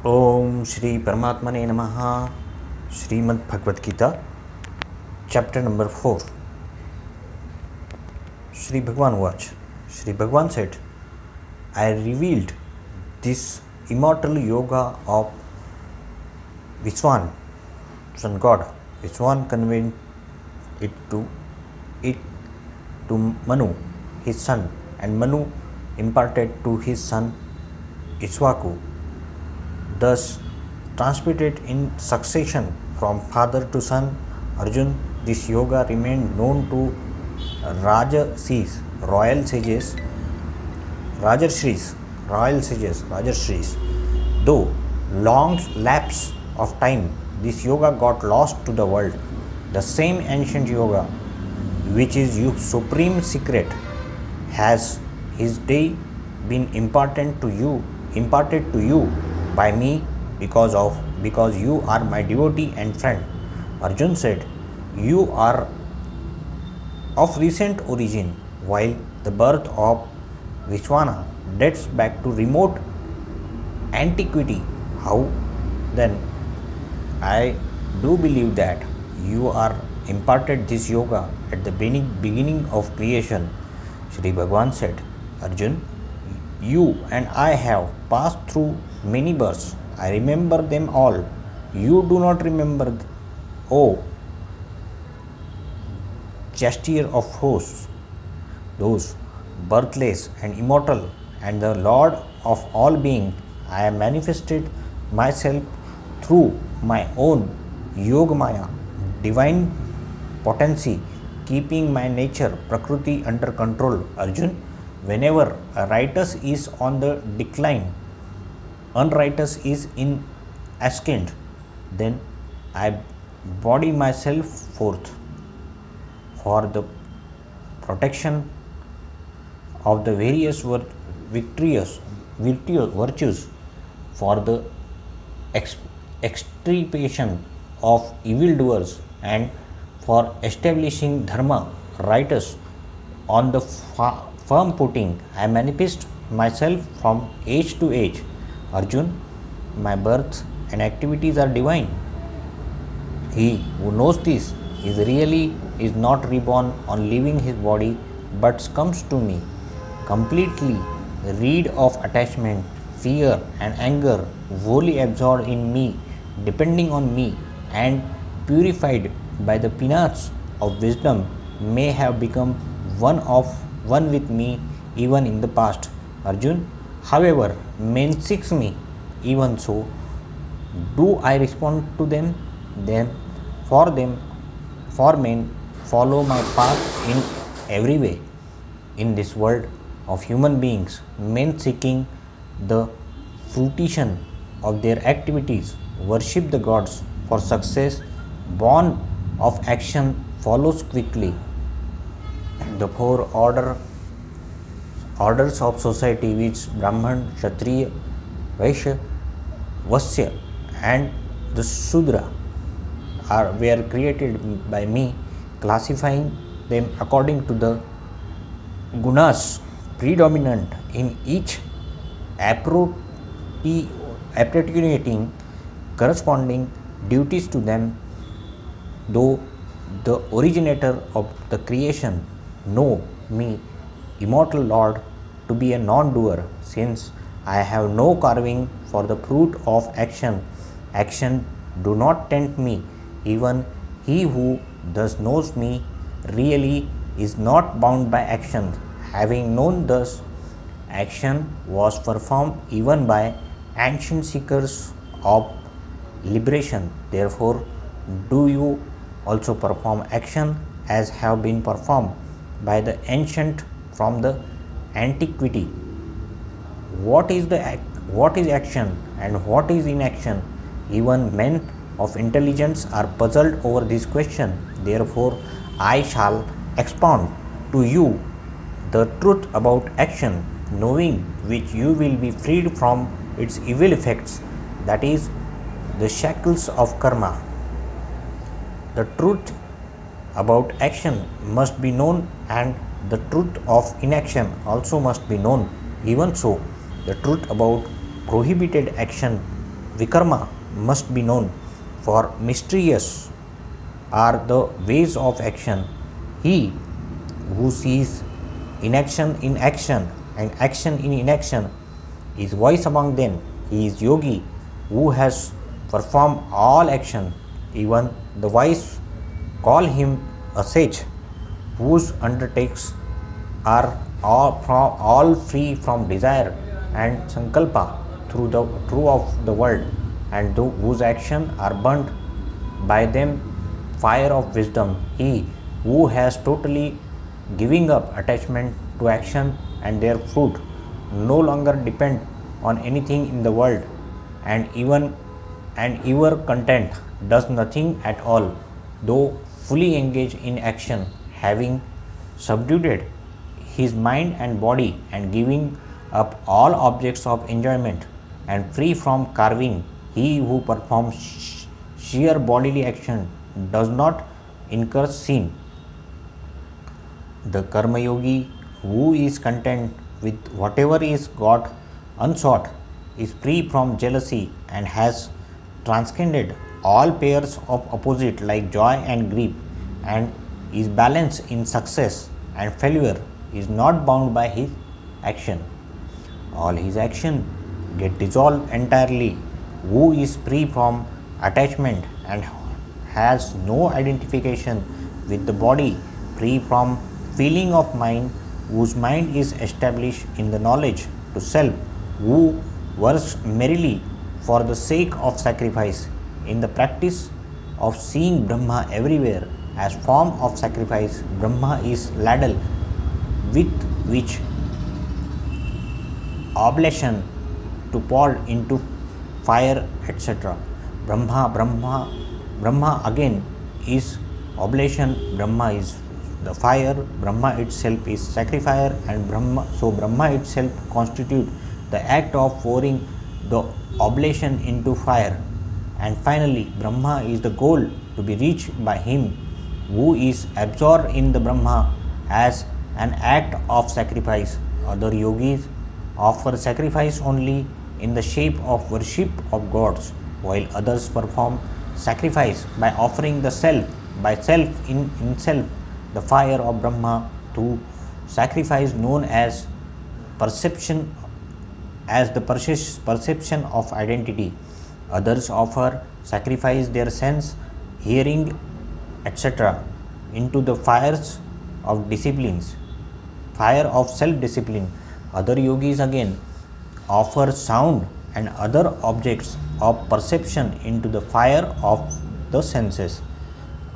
ओम श्री परमात्मने नमः। Shrimad Bhagavad Gita chapter number 4. Shri Bhagwan watch. Shri Bhagwan said, I revealed this immortal yoga of Vishwan, sun god. Vishwan conveyed it to Manu, his son, and Manu imparted to his son Ishwaku. Thus, transmitted in succession from father to son, Arjun, this yoga remained known to Rajarshis, royal sages, Rajarshis. Though long lapse of time, this yoga got lost to the world. The same ancient yoga, which is supreme secret, has his day been imparted to you by me because you are my devotee and friend. Arjun said, you are of recent origin, while the birth of Vishwana dates back to remote antiquity. How then? I do believe that you are imparted this yoga at the beginning of creation. Shri Bhagwan said, Arjun, you and I have passed through many births. I remember them all. You do not remember. Oh, Chastier of hosts, those birthless and immortal, and the Lord of all being, I have manifested myself through my own Yogamaya, divine potency, keeping my nature, Prakriti, under control. Arjun, whenever a righteous is on the decline, unrighteous is in ascent, then I body myself forth for the protection of the various virtues, for the extirpation of evildoers, and for establishing dharma, righteous, on the firm footing. I manifest myself from age to age. Arjun, my birth and activities are divine. He who knows this is not reborn on leaving his body, but comes to me, completely rid of attachment, fear, and anger, wholly absorbed in me, depending on me, and purified by the peanuts of wisdom, may have become one with me even in the past. Arjun, however, men seek me, even so do I respond to them. Then for men follow my path in every way. In this world of human beings, men seeking the fruition of their activities worship the gods for success. Born of action follows quickly. The four orders of society, which Brahman, Kshatriya, Vaishya, Vasya, and the Sudra, were created by me, classifying them according to the gunas predominant in each, appropriating corresponding duties to them. Though the originator of the creation know me, immortal Lord, to be a non-doer, since I have no carving for the fruit of action. Action do not tempt me. Even he who thus knows me really is not bound by action. Having known thus, action was performed even by ancient seekers of liberation. Therefore, do you also perform action as have been performed by the ancient from the antiquity. What is action and what is inaction? Even men of intelligence are puzzled over this question. Therefore, I shall expound to you the truth about action, knowing which you will be freed from its evil effects, that is, the shackles of karma. The truth about action must be known, and the truth of inaction also must be known. Even so, the truth about prohibited action Vikarma must be known, for mysterious are the ways of action. He who sees inaction in action and action in inaction is wise among them. He is yogi who has performed all action. Even the wise call him a sage whose undertakes are all free from desire and sankalpa through the true of the world, and whose actions are burnt by them fire of wisdom. He who has totally giving up attachment to action and their fruit, no longer depend on anything in the world, and even and ever content, does nothing at all, though fully engaged in action, having subdued his mind and body and giving up all objects of enjoyment and free from carving. He who performs sheer bodily action does not incur sin. The Karma Yogi who is content with whatever is got unsought is free from jealousy and has transcended all pairs of opposite like joy and grief, and is balanced in success and failure, is not bound by his action. All his action get dissolved entirely, who is free from attachment and has no identification with the body, free from feeling of mind, whose mind is established in the knowledge to self, who works merrily for the sake of sacrifice, in the practice of seeing Brahma everywhere as form of sacrifice. Brahma is ladle with which oblation to pour into fire, etc. Brahma again is oblation. Brahma is the fire. Brahma itself is sacrifice, and Brahma itself constitute the act of pouring the oblation into fire. And finally, Brahma is the goal to be reached by him who is absorbed in the Brahma as an act of sacrifice. Other yogis offer sacrifice only in the shape of worship of gods, while others perform sacrifice by offering the self, by self in self, the fire of Brahma through sacrifice known as perception, as the perception of identity. Others offer sacrifice their sense, hearing, etc. into the fires of disciplines, fire of self-discipline. Other yogis again offer sound and other objects of perception into the fire of the senses.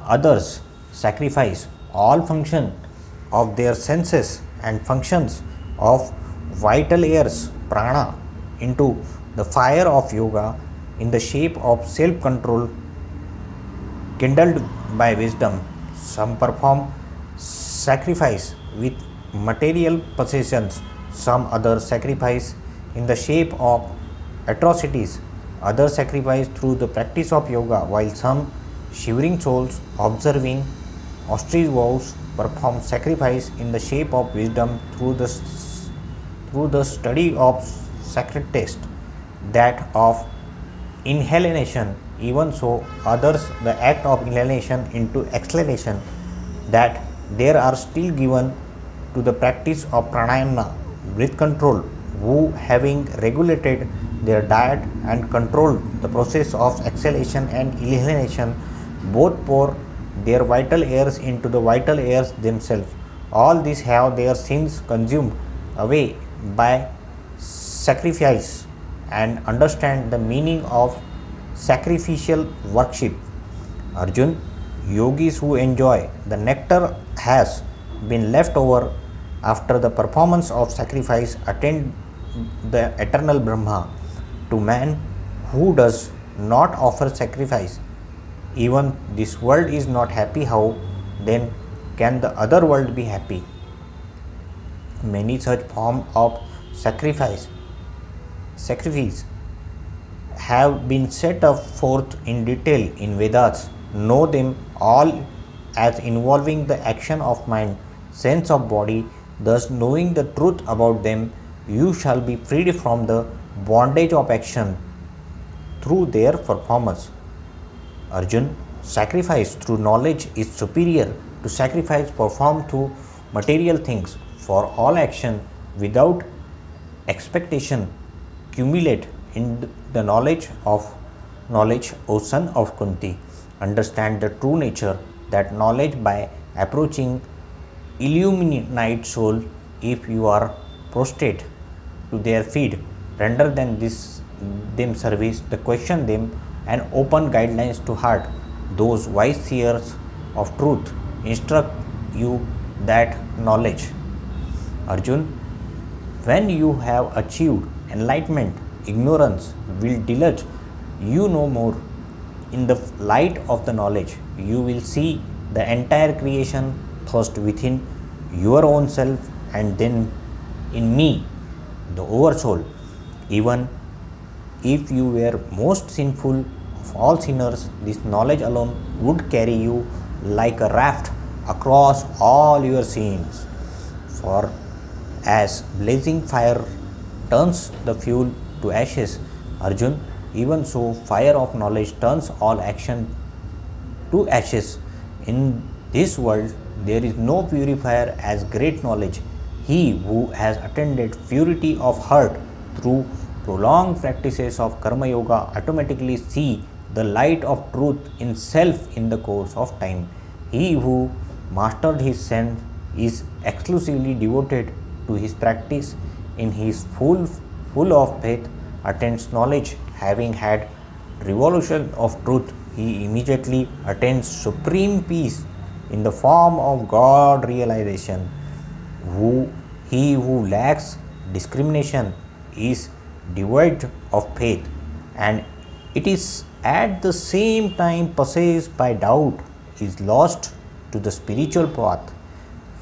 Others sacrifice all function of their senses and functions of vital airs, prana, into the fire of yoga in the shape of self-control kindled by wisdom. Some perform sacrifice with material possessions, some others sacrifice in the shape of atrocities, others sacrifice through the practice of yoga, while some shivering souls observing austere vows perform sacrifice in the shape of wisdom through the study of sacred taste, that of inhalation. Even so, others the act of inhalation into exhalation, that there are still given to the practice of pranayama, breath control, who having regulated their diet and controlled the process of exhalation and inhalation, both pour their vital airs into the vital airs themselves. All these have their sins consumed away by sacrifice and understand the meaning of sacrificial worship. Arjun, yogis who enjoy the nectar has been left over after the performance of sacrifice attain the eternal Brahma. To man who does not offer sacrifice, even this world is not happy, how then can the other world be happy? Many such forms of sacrifice have been set up forth in detail in Vedas. Know them all as involving the action of mind, sense of body. Thus, knowing the truth about them, you shall be freed from the bondage of action. through their performance. Arjun, sacrifice through knowledge is superior to sacrifice performed through material things. For all action without expectation cumulate in the knowledge, O son of Kunti. Understand the true nature that knowledge by approaching illuminate soul. If you are prostrate to their feet, render them service, the question them and open guidelines to heart. Those wise seers of truth instruct you that knowledge. Arjun, when you have achieved enlightenment, ignorance will dilute you no more. In the light of the knowledge, you will see the entire creation first within your own self and then in me, the oversoul. Even if you were most sinful of all sinners, this knowledge alone would carry you like a raft across all your sins. For as blazing fire turns the fuel to ashes, Arjun, even so fire of knowledge turns all action to ashes. In this world, there is no purifier as great knowledge. He who has attained purity of heart through prolonged practices of Karma Yoga automatically see the light of truth in self in the course of time. He who mastered his sense is exclusively devoted to his practice. In his full of faith attains knowledge. Having had revolution of truth, he immediately attains supreme peace in the form of God realization. He who lacks discrimination is devoid of faith, and it is at the same time possessed by doubt, is lost to the spiritual path.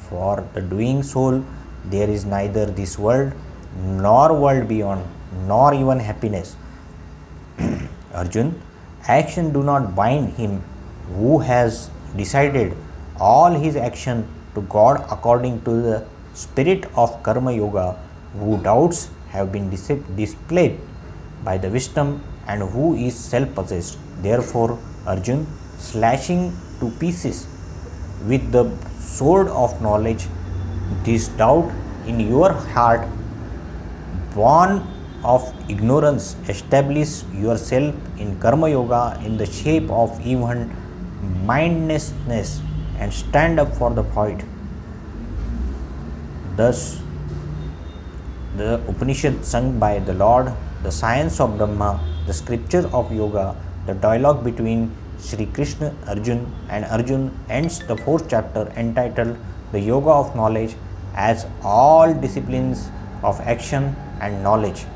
For the doing soul, there is neither this world nor world beyond, nor even happiness. Arjun, action do not bind him who has decided all his action to God according to the spirit of Karma Yoga, who doubts have been displayed by the wisdom and who is self-possessed. Therefore, Arjun, slashing to pieces with the sword of knowledge this doubt in your heart, born of ignorance, establish yourself in Karma Yoga in the shape of even mindlessness and stand up for the fight. Thus, the Upanishad sung by the Lord, the science of Brahma, the scripture of Yoga, the dialogue between Sri Krishna, Arjun, and Arjun ends the fourth chapter entitled The Yoga of Knowledge as all disciplines of action and knowledge.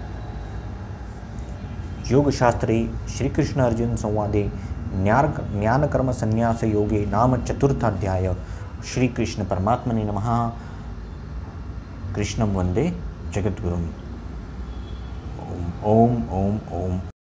योग शास्त्रे श्री कृष्ण अर्जुन संवादे ज्ञान कर्म संन्यास योगे नाम चतुर्थाध्याय। श्री कृष्ण परमात्मने नमः। कृष्णं वंदे जगद्गुरुम्। ओम ओम ओम ओम।